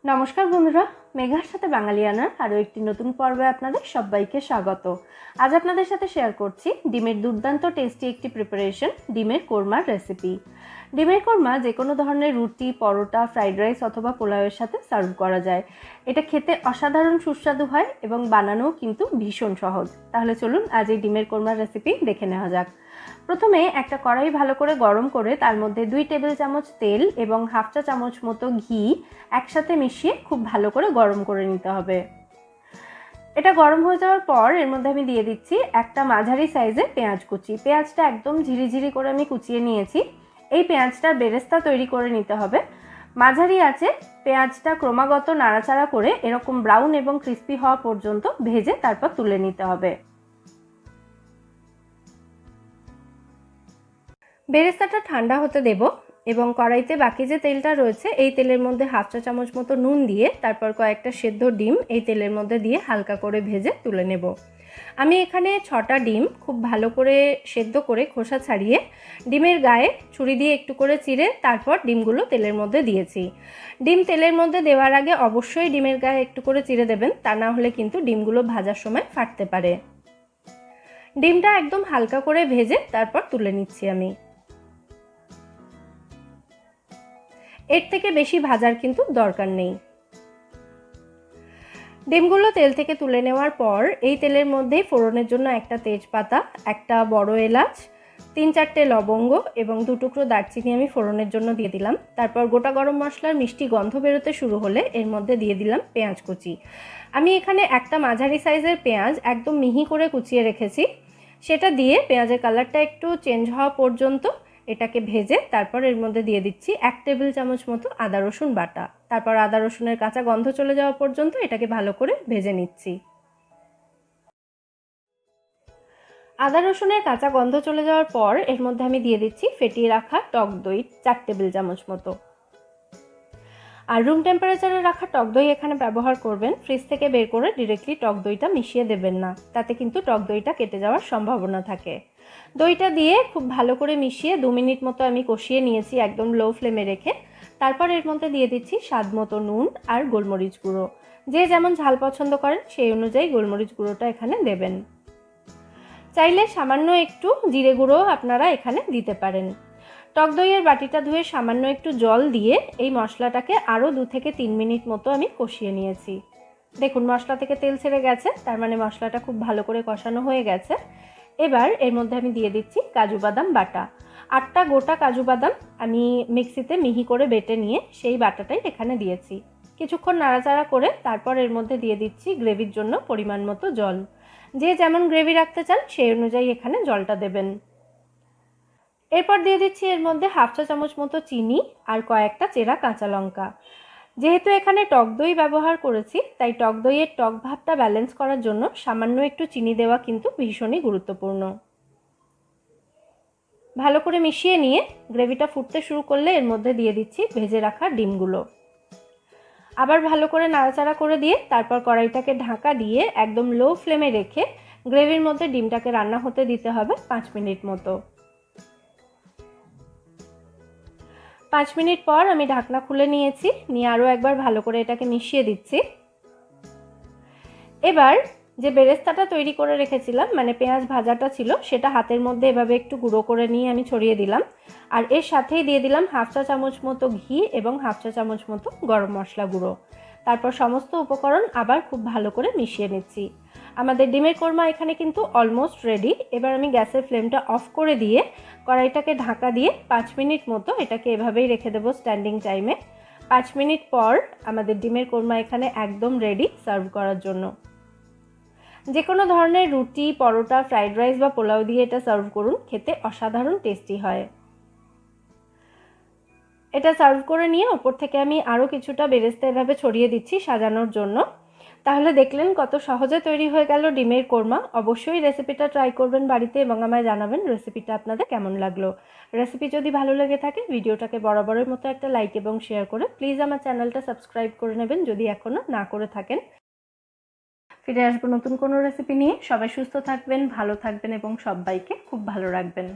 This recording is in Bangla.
নমস্কার বন্ধুরা, মেঘার সাথে বাঙালিয়ানার আরও একটি নতুন পর্বে আপনাদের সবাইকে স্বাগত। আজ আপনাদের সাথে শেয়ার করছি ডিমের দুর্দান্ত টেস্টি একটি প্রিপারেশন, ডিমের কোরমার রেসিপি। ডিমের কোরমা যে কোনো ধরনের রুটি, পরোটা, ফ্রাইড রাইস অথবা পোলাওয়ের সাথে সার্ভ করা যায়। এটা খেতে অসাধারণ সুস্বাদু হয় এবং বানানোও কিন্তু ভীষণ সহজ। তাহলে চলুন আজ এই ডিমের কোরমার রেসিপি দেখে নেওয়া যাক। প্রথমে একটা কড়াই ভালো করে গরম করে তার মধ্যে 2 টেবিল চামচ তেল এবং হাফ চা চামচ মতো ঘি একসাথে মিশিয়ে খুব ভালো করে গরম করে নিতে হবে। এটা গরম হয়ে যাওয়ার পর এর মধ্যে আমি দিয়ে দিচ্ছি একটা মাঝারি সাইজের পেঁয়াজ কুচি। পেঁয়াজটা একদম ঝিরিঝিরি করে আমি কুচিয়ে নিয়েছি। এই পেঁয়াজটার বেরেস্তা তৈরি করে নিতে হবে। মাঝারি আঁচে পেঁয়াজটা ক্রমাগত নাড়াচাড়া করে এরকম ব্রাউন এবং ক্রিস্পি হওয়া পর্যন্ত ভেজে তারপর তুলে নিতে হবে। বেরেস্তাটা ঠান্ডা হতে দেব এবং কড়াইতে বাকি যে তেলটা রয়েছে এই তেলের মধ্যে হাফ চা চামচ মতো নুন দিয়ে তারপর কয়েকটা সেদ্ধ ডিম এই তেলের মধ্যে দিয়ে হালকা করে ভেজে তুলে নেব। আমি এখানে 6টা ডিম খুব ভালো করে সেদ্ধ করে খোসা ছাড়িয়ে ডিমের গায়ে ছুরি দিয়ে একটু করে চিড়ে তারপর ডিমগুলো তেলের মধ্যে দিয়েছি। ডিম তেলের মধ্যে দেওয়ার আগে অবশ্যই ডিমের গায়ে একটু করে চিড়ে দেবেন, তা না হলে কিন্তু ডিমগুলো ভাজার সময় ফাটতে পারে। ডিমটা একদম হালকা করে ভেজে তারপর তুলে নিচ্ছি আমি। এর থেকে বেশি ভাজার কিন্তু দরকার নেই। ডিমগুলো তেল থেকে তুলে নেওয়ার পর এই তেলের মধ্যে ফোড়নের জন্য একটা তেজপাতা, একটা বড় এলাচ, 3-4টে লবঙ্গ এবং 2 টুকরো দারচিনি আমি ফোড়নের জন্য দিয়ে দিলাম। তারপর গোটা গরম মশলার মিষ্টি গন্ধ বেরোতে শুরু হলে এর মধ্যে দিয়ে দিলাম পেঁয়াজ কুচি। আমি এখানে একটা মাঝারি সাইজের পেঁয়াজ একদম মিহি করে কুচিয়ে রেখেছি, সেটা দিয়ে পেঁয়াজের কালারটা একটু চেঞ্জ হওয়া পর্যন্ত এটাকে ভেজে তারপর এর মধ্যে দিয়ে দিচ্ছি 1 টেবিল চামচ মতো আদা রসুন বাটা। তারপর আদা রসুনের কাঁচা গন্ধ চলে যাওয়া পর্যন্ত এটাকে ভালো করে ভেজে নিচ্ছি। আদা রসুনের কাঁচা গন্ধ চলে যাওয়ার পর এর মধ্যে আমি দিয়ে দিচ্ছি ফেটিয়ে রাখা টক দই 4 টেবিল চামচ মতো। আর রুম টেম্পারেচারে রাখা টক দই এখানে ব্যবহার করবেন। ফ্রিজ থেকে বের করে ডিরেক্টলি টক দইটা মিশিয়ে দেবেন না, তাতে কিন্তু টক দইটা কেটে যাওয়ার সম্ভাবনা থাকে। দইটা দিয়ে খুব ভালো করে মিশিয়ে 2 মিনিট মতো আমি কষিয়ে নিয়েছি একদম লো ফ্লেমে রেখে। তারপর এর মধ্যে দিয়ে দিচ্ছি স্বাদ মতো নুন আর গোলমরিচ গুঁড়ো। যে যেমন ঝাল পছন্দ করেন সেই অনুযায়ী গোলমরিচ গুঁড়োটা এখানে দেবেন। চাইলে সামান্য একটু জিরে গুঁড়ো আপনারা এখানে দিতে পারেন। টক দইয়ের বাটিটা ধুয়ে সামান্য একটু জল দিয়ে এই মশলাটাকে আরও 2 থেকে 3 মিনিট মতো আমি কষিয়ে নিয়েছি। দেখুন মশলা থেকে তেল ছেড়ে গেছে, তার মানে মশলাটা খুব ভালো করে কষানো হয়ে গেছে। এবার এর মধ্যে আমি দিয়ে দিচ্ছি কাজু বাদাম বাটা। 8টা গোটা কাজু বাদাম আমি মিক্সিতে মিহি করে বেটে নিয়ে সেই বাটাটাই এখানে দিয়েছি। কিছুক্ষণ নাড়াচাড়া করে তারপর এর মধ্যে দিয়ে দিচ্ছি গ্রেভির জন্য পরিমাণ মতো জল। যে যেমন গ্রেভি রাখতে চান সেই অনুযায়ী এখানে জলটা দেবেন। এরপর দিয়ে দিচ্ছি এর মধ্যে হাফ চা চামচ মতো চিনি আর কয়েকটা চেরা কাঁচা লঙ্কা। যেহেতু এখানে টক দই ব্যবহার করেছি তাই টক দইয়ের টক ভাবটা ব্যালেন্স করার জন্য সামান্য একটু চিনি দেওয়া কিন্তু ভীষণই গুরুত্বপূর্ণ। ভালো করে মিশিয়ে নিয়ে গ্রেভিটা ফুটতে শুরু করলে এর মধ্যে দিয়ে দিচ্ছি ভেজে রাখা ডিমগুলো। আবার ভালো করে নাড়াচাড়া করে দিয়ে তারপর কড়াইটাকে ঢাকা দিয়ে একদম লো ফ্লেমে রেখে গ্রেভির মধ্যে ডিমটাকে রান্না হতে দিতে হবে 5 মিনিট মতো। 5 মিনিট পর আমি ঢাকনা খুলে নিয়েছি, নিয়ে আরও একবার ভালো করে এটাকে মিশিয়ে দিচ্ছি। এবার যে বেরেস্তাটা তৈরি করে রেখেছিলাম, মানে পেঁয়াজ ভাজাটা ছিল, সেটা হাতের মধ্যে এভাবে একটু গুঁড়ো করে নিয়ে আমি ছড়িয়ে দিলাম। আর এর সাথেই দিয়ে দিলাম হাফ চা চামচ মতো ঘি এবং হাফ চা চামচ মতো গরম মশলা গুঁড়ো। তারপর সমস্ত উপকরণ আবার খুব ভালো করে মিশিয়ে নিচ্ছি। আমাদের ডিমের কোরমা এখানে কিন্তু অলমোস্ট রেডি। এবার আমি গ্যাসের ফ্লেমটা অফ করে দিয়ে কড়াইটাকে ঢাকা দিয়ে 5 মিনিট মতো এটাকে এভাবেই রেখে দেবো স্ট্যান্ডিং টাইমে। 5 মিনিট পর আমাদের ডিমের কোরমা এখানে একদম রেডি সার্ভ করার জন্য। যে কোনো ধরনের রুটি, পরোটা, ফ্রাইড রাইস বা পোলাও দিয়ে এটা সার্ভ করুন, খেতে অসাধারণ টেস্টি হয়। এটা সার্ভ করে নিয়ে ওপর থেকে আমি আরও কিছুটা বেরেস্তা এভাবে ছড়িয়ে দিচ্ছি সাজানোর জন্য। তাহলে দেখলেন কত সহজে তৈরি হয়ে গেল ডিমের কোরমা। অবশ্যই রেসিপিটা ট্রাই করবেন বাড়িতে এবং আমায় জানাবেন রেসিপিটা আপনাদের কেমন লাগলো। রেসিপি যদি ভালো লেগে থাকে ভিডিওটাকে বরাবরের মতো একটা লাইক এবং শেয়ার করে প্লিজ আমার চ্যানেলটা সাবস্ক্রাইব করে নেবেন যদি এখনও না করে থাকেন। ফিরে আসবো নতুন কোনো রেসিপি নিয়ে। সবাই সুস্থ থাকবেন, ভালো থাকবেন এবং সবাইকে খুব ভালো রাখবেন।